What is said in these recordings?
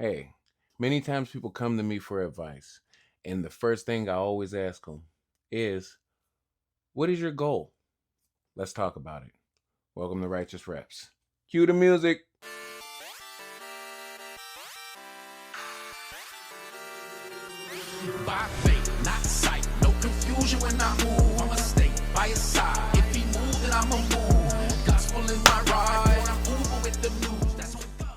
Hey, many times people come to me for advice, and the first thing I always ask them is, what is your goal? Let's talk about it. Welcome to Righteous Reps. Cue the music. By faith, not sight. No confusion when I move. I'ma stay by his side. If he moves, then I'ma move. Gospel in my ride. I'm Uber with the news. That's on God.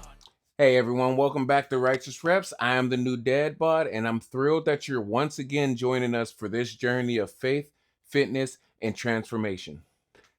Hey everyone, welcome back to Righteous Reps. I am the new dad bod, and I'm thrilled that you're once again joining us for this journey of faith, fitness, and transformation.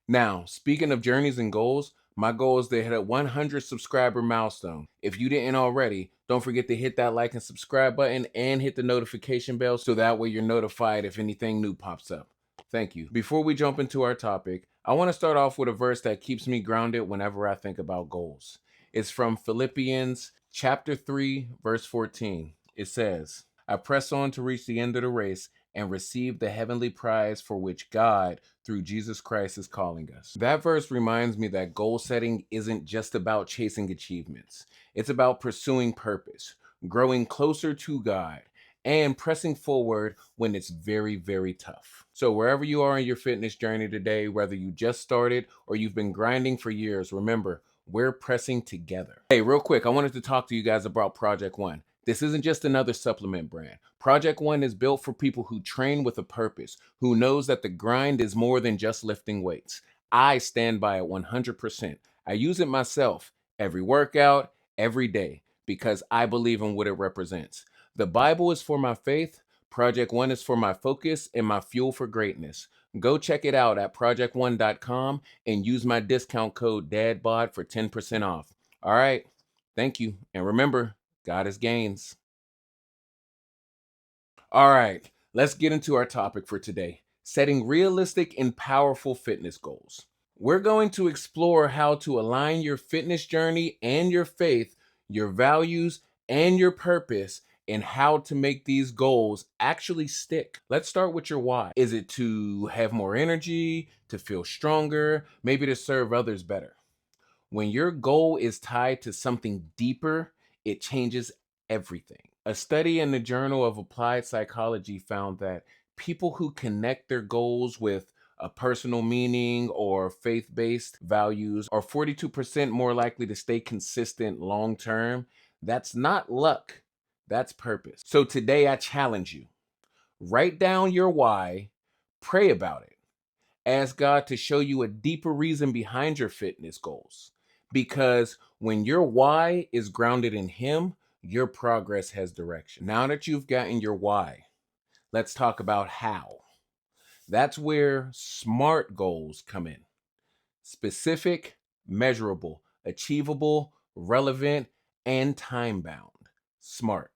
Now, speaking of journeys and goals, my goal is to hit a 100 subscriber milestone. If you didn't already, don't forget to hit that like and subscribe button and hit the notification bell so that way you're notified if anything new pops up. Thank you. Before we jump into our topic, I want to start off with a verse that keeps me grounded whenever I think about goals. It's from Philippians chapter 3, verse 14. It says, I press on to reach the end of the race and receive the heavenly prize for which God, through Jesus Christ, is calling us. That verse reminds me that goal setting isn't just about chasing achievements. It's about pursuing purpose, growing closer to God, and pressing forward when it's very, very tough. So wherever you are in your fitness journey today, whether you just started or you've been grinding for years, remember, we're pressing together. Hey, real quick, I wanted to talk to you guys about Project One. This isn't just another supplement brand. Project One is built for people who train with a purpose, who knows that the grind is more than just lifting weights. I stand by it 100%. I use it myself every workout, every day, because I believe in what it represents. The Bible is for my faith, Project One is for my focus and my fuel for greatness. Go check it out at project1.com and use my discount code DADBOD for 10% off. All right, thank you. And remember, God is gains. All right, let's get into our topic for today, setting realistic and powerful fitness goals. We're going to explore how to align your fitness journey and your faith, your values, and your purpose, and how to make these goals actually stick. Let's start with your why. Is it to have more energy, to feel stronger, maybe to serve others better? When your goal is tied to something deeper, it changes everything. A study in the Journal of Applied Psychology found that people who connect their goals with a personal meaning or faith based values are 42% more likely to stay consistent long term. That's not luck, that's purpose. So today I challenge you, write down your why, pray about it. Ask God to show you a deeper reason behind your fitness goals. Because when your why is grounded in Him, your progress has direction. Now that you've gotten your why, let's talk about how. That's where SMART goals come in: specific, measurable, achievable, relevant, and time bound. SMART.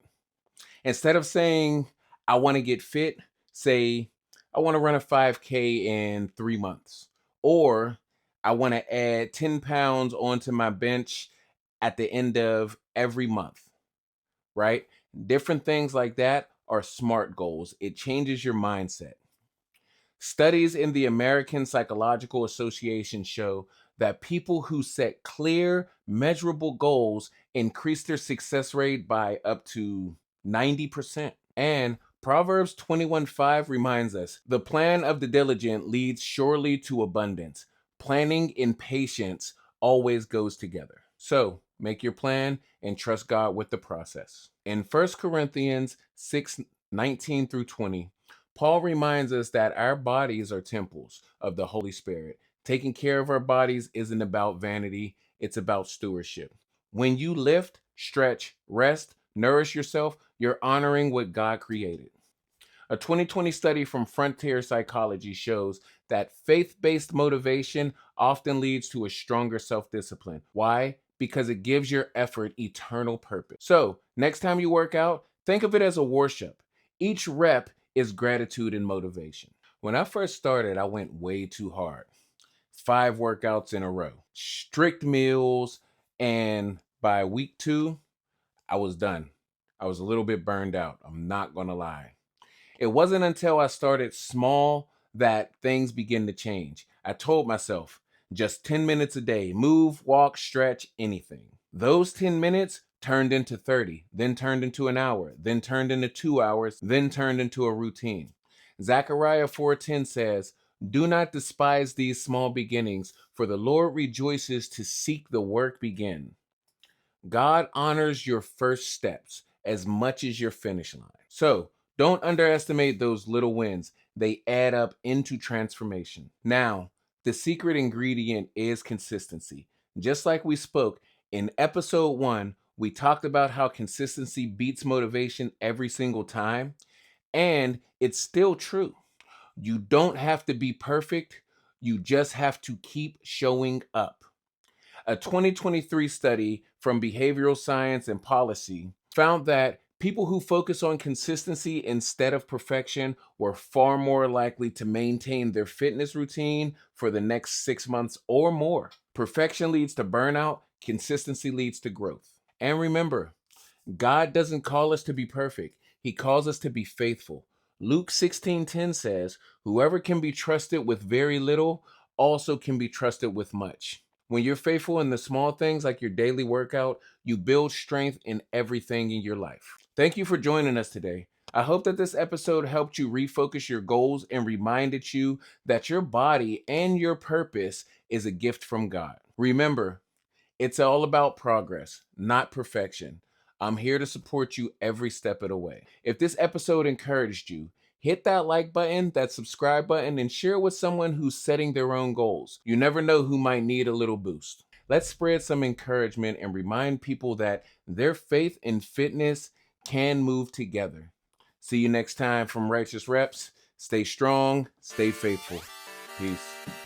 Instead of saying, I want to get fit, say, I want to run a 5K in 3 months. Or I want to add 10 pounds onto my bench at the end of every month, right? Different things like that are SMART goals. It changes your mindset. Studies in the American Psychological Association show that people who set clear, measurable goals increase their success rate by up to 90%. And Proverbs 21:5 reminds us, the plan of the diligent leads surely to abundance. Planning and patience always goes together. So make your plan and trust God with the process. In 1 Corinthians 6:19 through 20, Paul reminds us that our bodies are temples of the Holy Spirit. Taking care of our bodies isn't about vanity, it's about stewardship. When you lift, stretch, rest, nourish yourself, you're honoring what God created. A 2020 study from Frontier Psychology shows that faith-based motivation often leads to a stronger self-discipline. Why? Because it gives your effort eternal purpose. So, next time you work out, think of it as a worship. Each rep is gratitude and motivation. When I first started, I went way too hard. 5 workouts in a row, strict meals, and by week 2, I was done. I was a little bit burned out. I'm not going to lie. It wasn't until I started small that things began to change. I told myself, just 10 minutes a day, move, walk, stretch, anything. Those 10 minutes turned into 30, then turned into an hour, then turned into 2 hours, then turned into a routine. Zechariah 4:10 says, "Do not despise these small beginnings, for the Lord rejoices to seek the work begin." God honors your first steps as much as your finish line. So don't underestimate those little wins. They add up into transformation. Now, the secret ingredient is consistency. Just like we spoke in episode 1, we talked about how consistency beats motivation every single time, and it's still true. You don't have to be perfect, you just have to keep showing up. A 2023 study from behavioral science and policy found that people who focus on consistency instead of perfection were far more likely to maintain their fitness routine for the next 6 months or more. Perfection leads to burnout, consistency leads to growth. And remember, God doesn't call us to be perfect, He calls us to be faithful. Luke 16:10 says, "Whoever can be trusted with very little also can be trusted with much." When you're faithful in the small things like your daily workout, you build strength in everything in your life. Thank you for joining us today. I hope that this episode helped you refocus your goals and reminded you that your body and your purpose is a gift from God. Remember, it's all about progress, not perfection. I'm here to support you every step of the way. If this episode encouraged you, hit that like button, that subscribe button, and share it with someone who's setting their own goals. You never know who might need a little boost. Let's spread some encouragement and remind people that their faith and fitness can move together. See you next time from Righteous Reps. Stay strong, stay faithful. Peace.